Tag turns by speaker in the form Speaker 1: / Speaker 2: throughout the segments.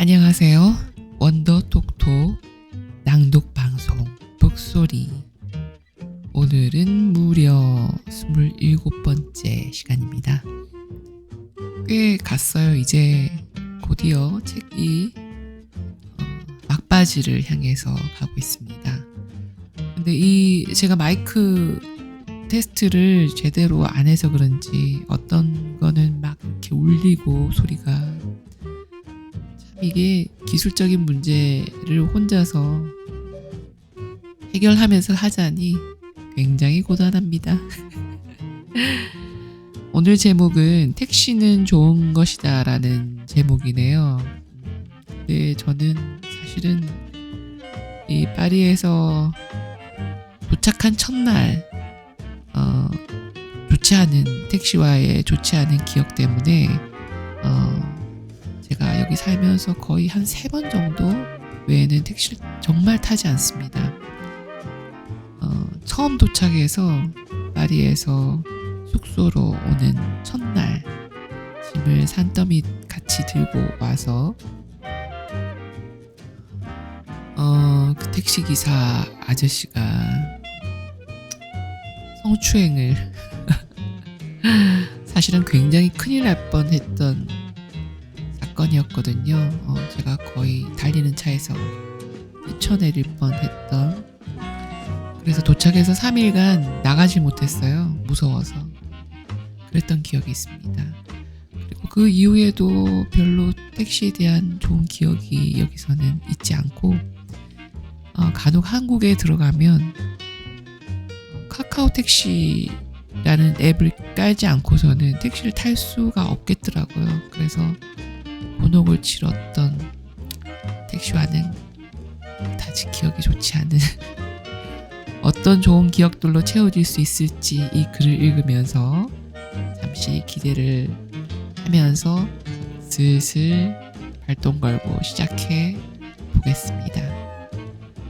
Speaker 1: 안녕하세요. 원더톡톡 낭독방송 북소리. 오늘은 무려 27번째 시간입니다. 꽤 갔어요. 이제 곧이어 책이 막바지를 향해서 가고 있습니다. 근데 제가 마이크 테스트를 제대로 안 해서 그런지 어떤 거는 막 이렇게 울리고 소리가, 참 이게 기술적인 문제를 혼자서 해결하면서 하자니 굉장히 고단합니다. 오늘 제목은 택시는 좋은 것이다 라는 제목이네요. 근데 저는 사실은 이 파리에서 도착한 첫날 좋지 않은 택시와의 좋지 않은 기억 때문에 제가 여기 살면서 거의 한 3번 정도 외에는 택시를 정말 타지 않습니다. 처음 도착해서 파리에서 숙소로 오는 첫날 짐을 산더미 같이 들고 와서 그 택시기사 아저씨가 성추행을 사실은 굉장히 큰일 날 뻔했던 사건이었거든요. 제가 거의 달리는 차에서 뛰쳐내릴 뻔했던, 그래서 도착해서 3일간 나가지 못했어요. 무서워서. 그랬던 기억이 있습니다. 그리고 그 이후에도 별로 택시에 대한 좋은 기억이 여기서는 있지 않고, 간혹 한국에 들어가면 카카오 택시라는 앱을 깔지 않고서는 택시를 탈 수가 없겠더라고요. 그래서 곤혹을 치렀던 택시와는 다시 기억이 좋지 않은 어떤 좋은 기억들로 채워질 수 있을지 이 글을 읽으면서 잠시 기대를 하면서 슬슬 발동 걸고 시작해 보겠습니다.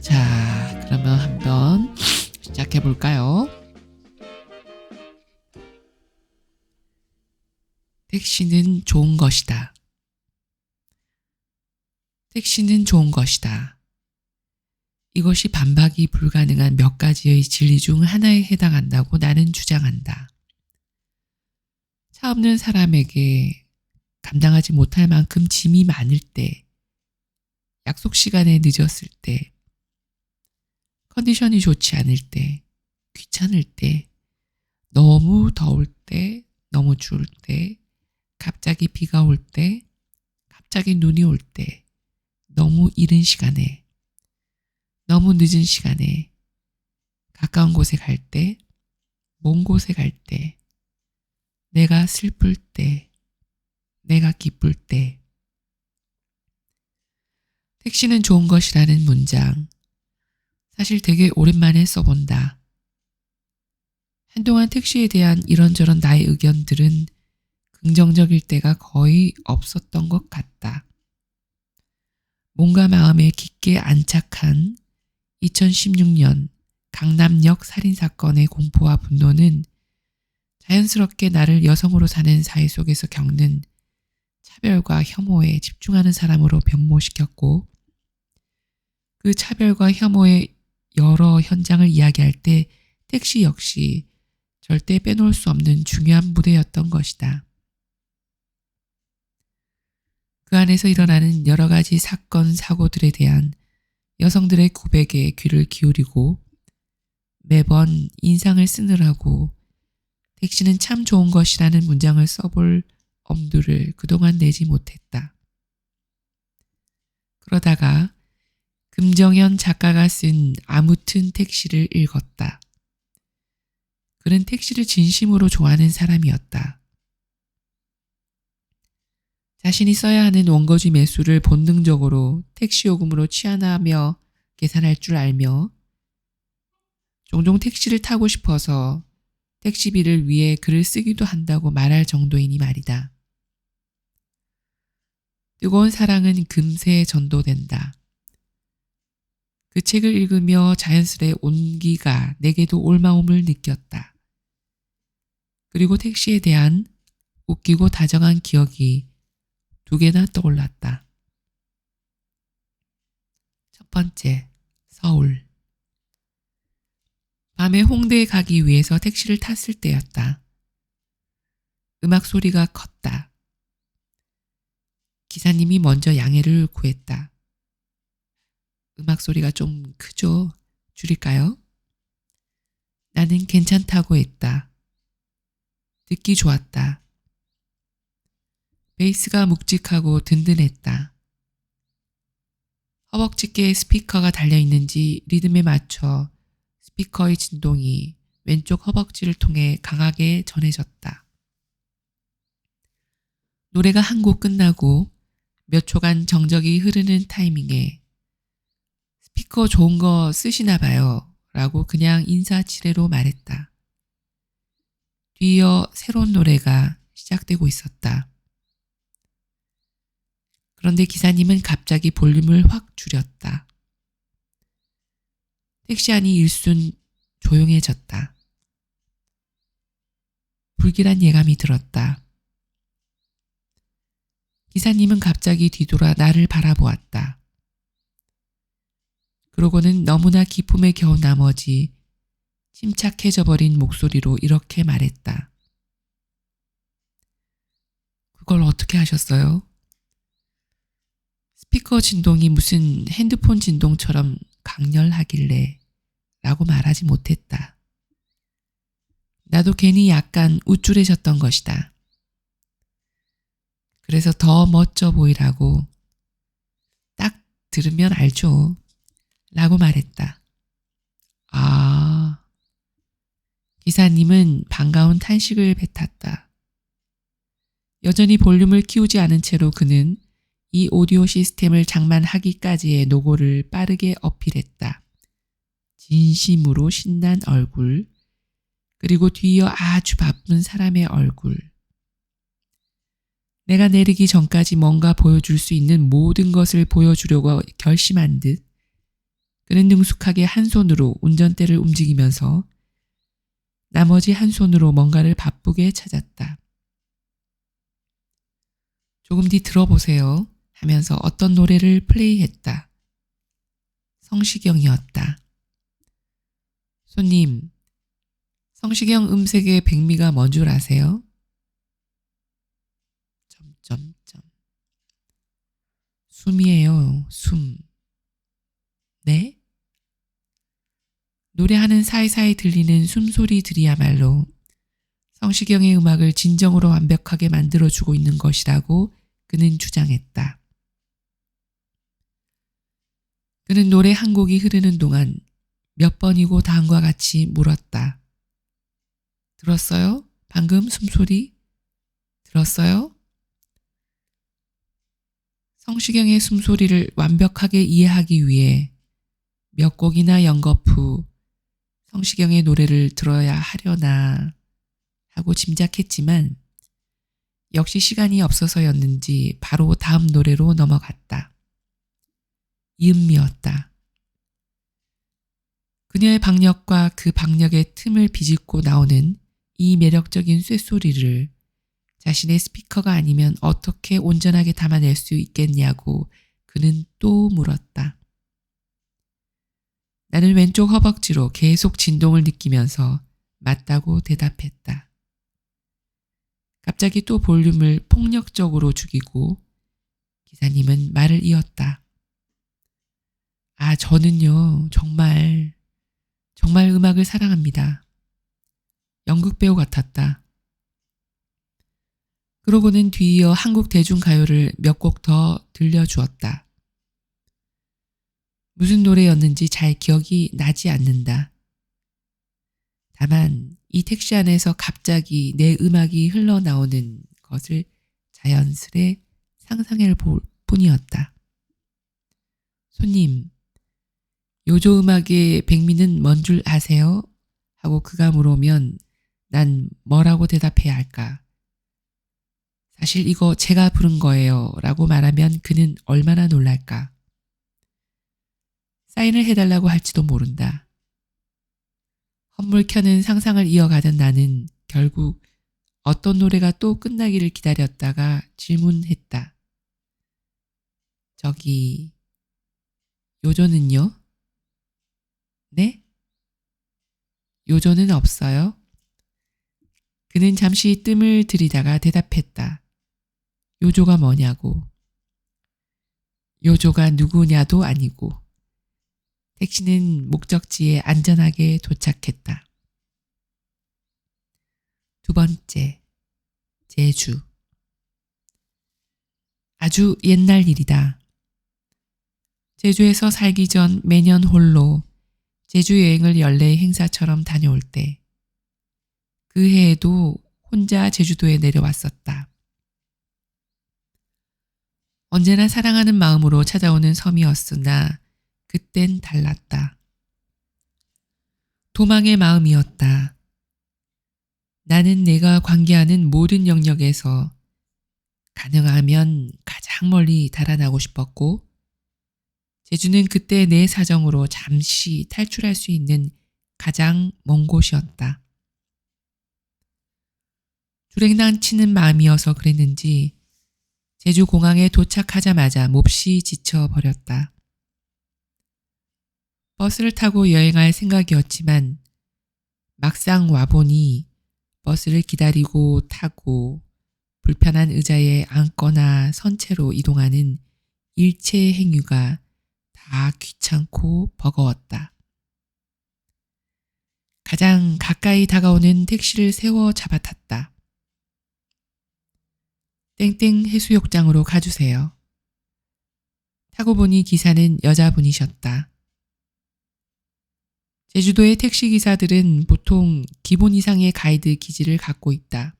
Speaker 1: 자, 그러면 한번 시작해 볼까요? 택시는 좋은 것이다. 택시는 좋은 것이다. 이것이 반박이 불가능한 몇 가지의 진리 중 하나에 해당한다고 나는 주장한다. 차 없는 사람에게 감당하지 못할 만큼 짐이 많을 때, 약속 시간에 늦었을 때, 컨디션이 좋지 않을 때, 귀찮을 때, 너무 더울 때, 너무 추울 때, 갑자기 비가 올 때, 갑자기 눈이 올 때, 너무 이른 시간에, 너무 늦은 시간에, 가까운 곳에 갈 때, 먼 곳에 갈 때, 내가 슬플 때, 내가 기쁠 때. 택시는 좋은 것이라는 문장, 사실 되게 오랜만에 써본다. 한동안 택시에 대한 이런저런 나의 의견들은 긍정적일 때가 거의 없었던 것 같다. 뭔가 마음에 깊게 안착한 2016년 강남역 살인사건의 공포와 분노는 자연스럽게 나를 여성으로 사는 사회 속에서 겪는 차별과 혐오에 집중하는 사람으로 변모시켰고, 그 차별과 혐오의 여러 현장을 이야기할 때 택시 역시 절대 빼놓을 수 없는 중요한 무대였던 것이다. 그 안에서 일어나는 여러 가지 사건, 사고들에 대한 여성들의 고백에 귀를 기울이고 매번 인상을 쓰느라고 택시는 참 좋은 것이라는 문장을 써볼 엄두를 그동안 내지 못했다. 그러다가 금정현 작가가 쓴 아무튼 택시를 읽었다. 그는 택시를 진심으로 좋아하는 사람이었다. 자신이 써야 하는 원고지 매수를 본능적으로 택시 요금으로 치환하며 계산할 줄 알며 종종 택시를 타고 싶어서 택시비를 위해 글을 쓰기도 한다고 말할 정도이니 말이다. 뜨거운 사랑은 금세 전도된다. 그 책을 읽으며 자연스레 온기가 내게도 올마옴을 느꼈다. 그리고 택시에 대한 웃기고 다정한 기억이 2개나 떠올랐다. 번째, 서울. 밤에 홍대에 가기 위해서 택시를 탔을 때였다. 음악 소리가 컸다. 기사님이 먼저 양해를 구했다. 음악 소리가 좀 크죠? 줄일까요? 나는 괜찮다고 했다. 듣기 좋았다. 베이스가 묵직하고 든든했다. 허벅지께 스피커가 달려있는지 리듬에 맞춰 스피커의 진동이 왼쪽 허벅지를 통해 강하게 전해졌다. 노래가 한 곡 끝나고 몇 초간 정적이 흐르는 타이밍에 스피커 좋은 거 쓰시나 봐요 라고 그냥 인사치레로 말했다. 뒤이어 새로운 노래가 시작되고 있었다. 그런데 기사님은 갑자기 볼륨을 확 줄였다. 택시 안이 일순 조용해졌다. 불길한 예감이 들었다. 기사님은 갑자기 뒤돌아 나를 바라보았다. 그러고는 너무나 기품에 겨운 나머지 침착해져 버린 목소리로 이렇게 말했다. 그걸 어떻게 하셨어요? 스피커 진동이 무슨 핸드폰 진동처럼 강렬하길래 라고 말하지 못했다. 나도 괜히 약간 우쭐해졌던 것이다. 그래서 더 멋져 보이라고 딱 들으면 알죠. 라고 말했다. 아, 기사님은 반가운 탄식을 뱉었다. 여전히 볼륨을 키우지 않은 채로 그는 이 오디오 시스템을 장만하기까지의 노고를 빠르게 어필했다. 진심으로 신난 얼굴, 그리고 뒤이어 아주 바쁜 사람의 얼굴. 내가 내리기 전까지 뭔가 보여줄 수 있는 모든 것을 보여주려고 결심한 듯 그는 능숙하게 한 손으로 운전대를 움직이면서 나머지 한 손으로 뭔가를 바쁘게 찾았다. 조금 뒤 들어보세요 하면서 어떤 노래를 플레이했다. 성시경이었다. 손님, 성시경 음색의 백미가 뭔 줄 아세요? 점점점. 숨이에요, 숨. 네? 노래하는 사이사이 들리는 숨소리들이야말로 성시경의 음악을 진정으로 완벽하게 만들어주고 있는 것이라고 그는 주장했다. 그는 노래 한 곡이 흐르는 동안 몇 번이고 다음과 같이 물었다. 들었어요? 방금 숨소리? 들었어요? 성시경의 숨소리를 완벽하게 이해하기 위해 몇 곡이나 연겁 후 성시경의 노래를 들어야 하려나 하고 짐작했지만 역시 시간이 없어서였는지 바로 다음 노래로 넘어갔다. 이은미였다. 그녀의 박력과 그 박력의 틈을 비집고 나오는 이 매력적인 쇳소리를 자신의 스피커가 아니면 어떻게 온전하게 담아낼 수 있겠냐고 그는 또 물었다. 나는 왼쪽 허벅지로 계속 진동을 느끼면서 맞다고 대답했다. 갑자기 또 볼륨을 폭력적으로 죽이고 기사님은 말을 이었다. 아, 저는요, 정말 음악을 사랑합니다. 연극 배우 같았다. 그러고는 뒤이어 한국 대중가요를 몇 곡 더 들려주었다. 무슨 노래였는지 잘 기억이 나지 않는다. 다만 이 택시 안에서 갑자기 내 음악이 흘러나오는 것을 자연스레 상상해 볼 뿐이었다. 손님, 요조 음악의 백미는 뭔 줄 아세요? 하고 그가 물으면 난 뭐라고 대답해야 할까? 사실 이거 제가 부른 거예요 라고 말하면 그는 얼마나 놀랄까? 사인을 해달라고 할지도 모른다. 헛물켜는 상상을 이어가던 나는 결국 어떤 노래가 또 끝나기를 기다렸다가 질문했다. 저기 요조는요? 네? 요조는 없어요? 그는 잠시 뜸을 들이다가 대답했다. 요조가 뭐냐고. 요조가 누구냐도 아니고. 택시는 목적지에 안전하게 도착했다. 두 번째, 제주. 아주 옛날 일이다. 제주에서 살기 전 매년 홀로 제주 여행을 연례 행사처럼 다녀올 때, 그 해에도 혼자 제주도에 내려왔었다. 언제나 사랑하는 마음으로 찾아오는 섬이었으나 그땐 달랐다. 도망의 마음이었다. 나는 내가 관계하는 모든 영역에서 가능하면 가장 멀리 달아나고 싶었고, 제주는 그때 내 사정으로 잠시 탈출할 수 있는 가장 먼 곳이었다. 주랭랑치는 마음이어서 그랬는지 제주 공항에 도착하자마자 몹시 지쳐버렸다. 버스를 타고 여행할 생각이었지만 막상 와보니 버스를 기다리고 타고 불편한 의자에 앉거나 선체로 이동하는 일체 행위가 다 귀찮고 버거웠다. 가장 가까이 다가오는 택시를 세워 잡아탔다. 땡땡 해수욕장으로 가주세요. 타고 보니 기사는 여자분이셨다. 제주도의 택시기사들은 보통 기본 이상의 가이드 기질을 갖고 있다.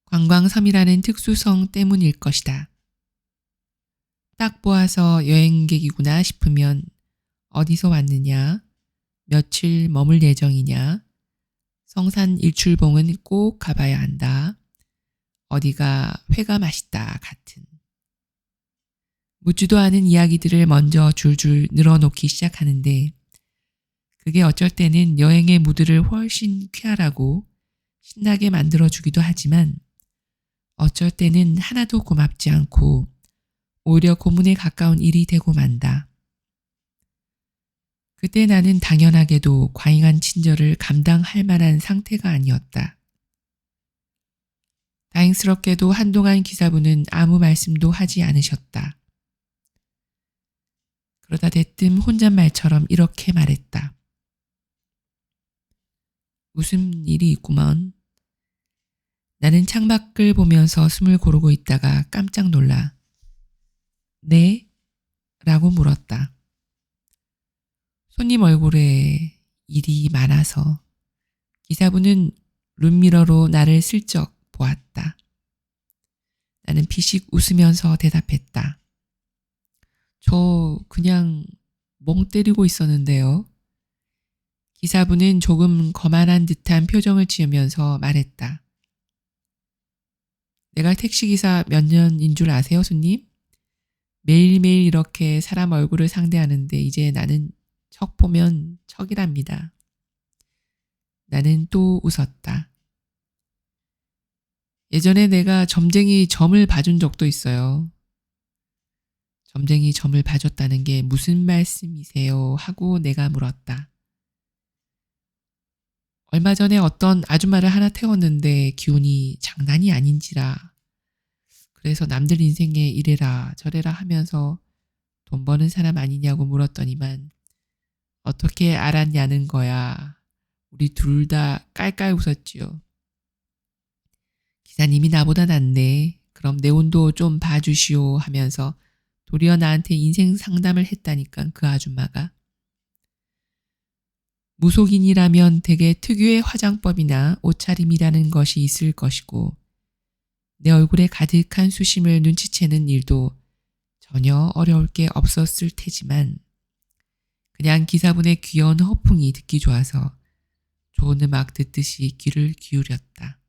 Speaker 1: 관광섬이라는 특수성 때문일 것이다. 딱 보아서 여행객이구나 싶으면 어디서 왔느냐, 며칠 머물 예정이냐, 성산 일출봉은 꼭 가봐야 한다, 어디가 회가 맛있다 같은 묻지도 않은 이야기들을 먼저 줄줄 늘어놓기 시작하는데, 그게 어쩔 때는 여행의 무드를 훨씬 쾌활하고 신나게 만들어주기도 하지만 어쩔 때는 하나도 고맙지 않고 오히려 고문에 가까운 일이 되고 만다. 그때 나는 당연하게도 과잉한 친절을 감당할 만한 상태가 아니었다. 다행스럽게도 한동안 기사분은 아무 말씀도 하지 않으셨다. 그러다 대뜸 혼잣말처럼 이렇게 말했다. 무슨 일이 있구먼. 나는 창밖을 보면서 숨을 고르고 있다가 깜짝 놀라 네? 라고 물었다. 손님 얼굴에 일이 많아서. 기사분은 룸미러로 나를 슬쩍 보았다. 나는 피식 웃으면서 대답했다. 저 그냥 멍 때리고 있었는데요. 기사분은 조금 거만한 듯한 표정을 지으면서 말했다. 내가 택시기사 몇 년인 줄 아세요, 손님? 매일매일 이렇게 사람 얼굴을 상대하는데 이제 나는 척 보면 척이랍니다. 나는 또 웃었다. 예전에 내가 점쟁이 점을 봐준 적도 있어요. 점쟁이 점을 봐줬다는 게 무슨 말씀이세요? 하고 내가 물었다. 얼마 전에 어떤 아줌마를 하나 태웠는데 기운이 장난이 아닌지라. 그래서 남들 인생에 이래라 저래라 하면서 돈 버는 사람 아니냐고 물었더니만 어떻게 알았냐는 거야. 우리 둘 다 깔깔 웃었지요. 기사님이 나보다 낫네. 그럼 내 운도 좀 봐주시오 하면서 도리어 나한테 인생 상담을 했다니까 그 아줌마가. 무속인이라면 대개 특유의 화장법이나 옷차림이라는 것이 있을 것이고 내 얼굴에 가득한 수심을 눈치채는 일도 전혀 어려울 게 없었을 테지만 그냥 기사분의 귀여운 허풍이 듣기 좋아서 좋은 음악 듣듯이 귀를 기울였다.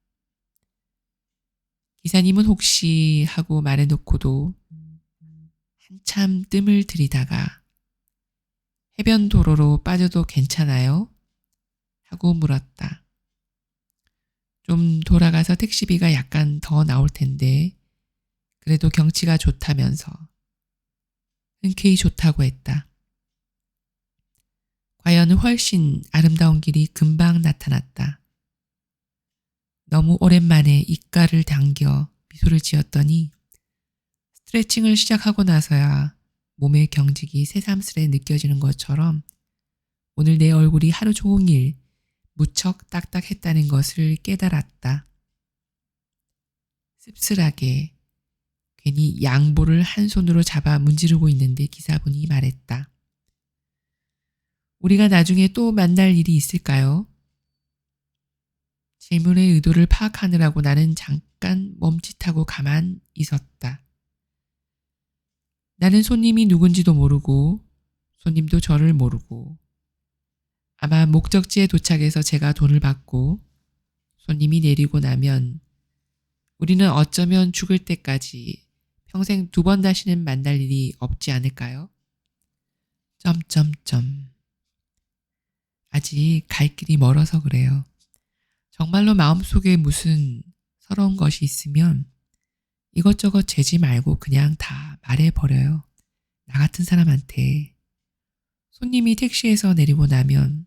Speaker 1: 기사님은 혹시 하고 말해놓고도 한참 뜸을 들이다가 해변 도로로 빠져도 괜찮아요? 하고 물었다. 좀 돌아가서 택시비가 약간 더 나올 텐데 그래도 경치가 좋다면서. 흔쾌히 좋다고 했다. 과연 훨씬 아름다운 길이 금방 나타났다. 너무 오랜만에 입가를 당겨 미소를 지었더니 스트레칭을 시작하고 나서야 몸의 경직이 새삼스레 느껴지는 것처럼 오늘 내 얼굴이 하루 종일 무척 딱딱했다는 것을 깨달았다. 씁쓸하게 괜히 양볼을 한 손으로 잡아 문지르고 있는데 기사분이 말했다. 우리가 나중에 또 만날 일이 있을까요? 질문의 의도를 파악하느라고 나는 잠깐 멈칫하고 가만 있었다. 나는 손님이 누군지도 모르고 손님도 저를 모르고 아마 목적지에 도착해서 제가 돈을 받고 손님이 내리고 나면 우리는 어쩌면 죽을 때까지 평생 2번 다시는 만날 일이 없지 않을까요? 점점점. 아직 갈 길이 멀어서 그래요. 정말로 마음속에 무슨 서러운 것이 있으면 이것저것 재지 말고 그냥 다 말해버려요. 나 같은 사람한테. 손님이 택시에서 내리고 나면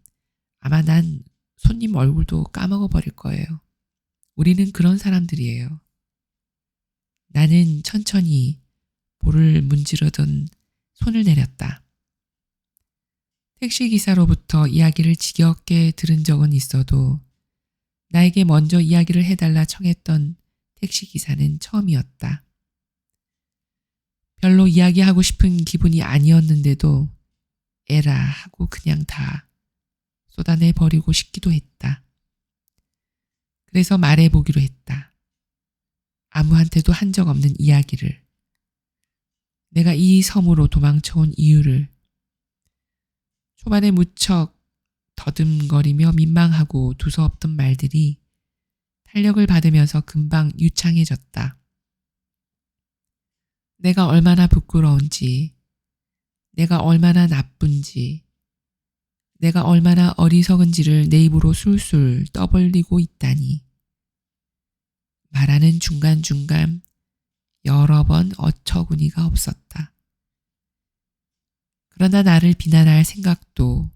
Speaker 1: 아마 난 손님 얼굴도 까먹어버릴 거예요. 우리는 그런 사람들이에요. 나는 천천히 볼을 문지르던 손을 내렸다. 택시기사로부터 이야기를 지겹게 들은 적은 있어도 나에게 먼저 이야기를 해달라 청했던 택시기사는 처음이었다. 별로 이야기하고 싶은 기분이 아니었는데도 에라 하고 그냥 다 쏟아내버리고 싶기도 했다. 그래서 말해보기로 했다. 아무한테도 한 적 없는 이야기를. 내가 이 섬으로 도망쳐온 이유를. 초반에 무척 더듬거리며 민망하고 두서없던 말들이 탄력을 받으면서 금방 유창해졌다. 내가 얼마나 부끄러운지, 내가 얼마나 나쁜지, 내가 얼마나 어리석은지를 내 입으로 술술 떠벌리고 있다니. 말하는 중간중간 여러 번 어처구니가 없었다. 그러나 나를 비난할 생각도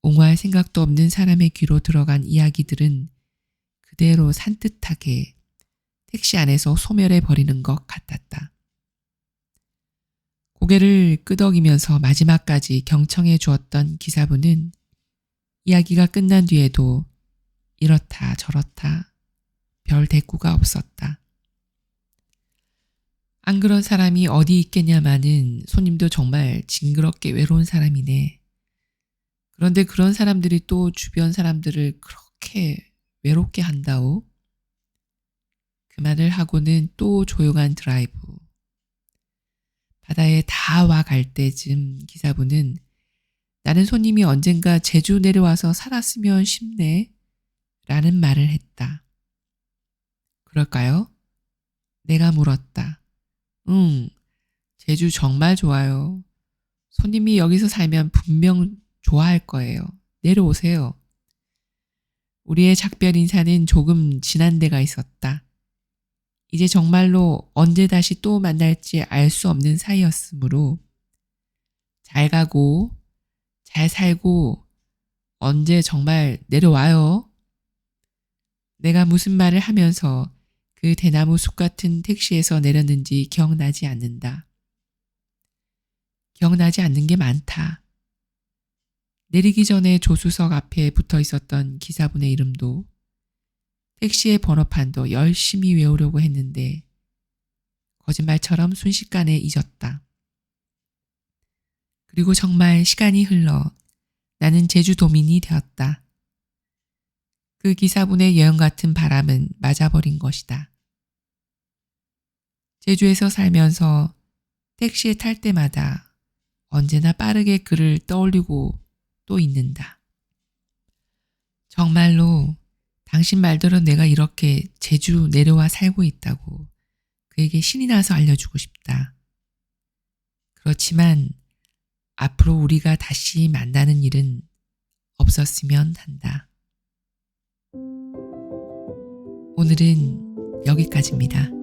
Speaker 1: 옹호할 생각도 없는 사람의 귀로 들어간 이야기들은 그대로 산뜻하게 택시 안에서 소멸해 버리는 것 같았다. 고개를 끄덕이면서 마지막까지 경청해 주었던 기사분은 이야기가 끝난 뒤에도 이렇다 저렇다 별 대꾸가 없었다. 안 그런 사람이 어디 있겠냐마는 손님도 정말 징그럽게 외로운 사람이네. 그런데 그런 사람들이 또 주변 사람들을 그렇게 외롭게 한다오. 그 말을 하고는 또 조용한 드라이브. 바다에 다 와 갈 때쯤 기사분은 나는 손님이 언젠가 제주 내려와서 살았으면 싶네 라는 말을 했다. 그럴까요? 내가 물었다. 응, 제주 정말 좋아요. 손님이 여기서 살면 분명 좋아할 거예요. 내려오세요. 우리의 작별 인사는 조금 지난 데가 있었다. 이제 정말로 언제 다시 또 만날지 알 수 없는 사이였으므로 잘 가고 잘 살고 언제 정말 내려와요. 내가 무슨 말을 하면서 그 대나무 숲 같은 택시에서 내렸는지 기억나지 않는다. 기억나지 않는 게 많다. 내리기 전에 조수석 앞에 붙어 있었던 기사분의 이름도 택시의 번호판도 열심히 외우려고 했는데 거짓말처럼 순식간에 잊었다. 그리고 정말 시간이 흘러 나는 제주도민이 되었다. 그 기사분의 여행 같은 바람은 맞아버린 것이다. 제주에서 살면서 택시에 탈 때마다 언제나 빠르게 그를 떠올리고 또 있는다. 정말로 당신 말대로 내가 이렇게 제주 내려와 살고 있다고 그에게 신이 나서 알려주고 싶다. 그렇지만 앞으로 우리가 다시 만나는 일은 없었으면 한다. 오늘은 여기까지입니다.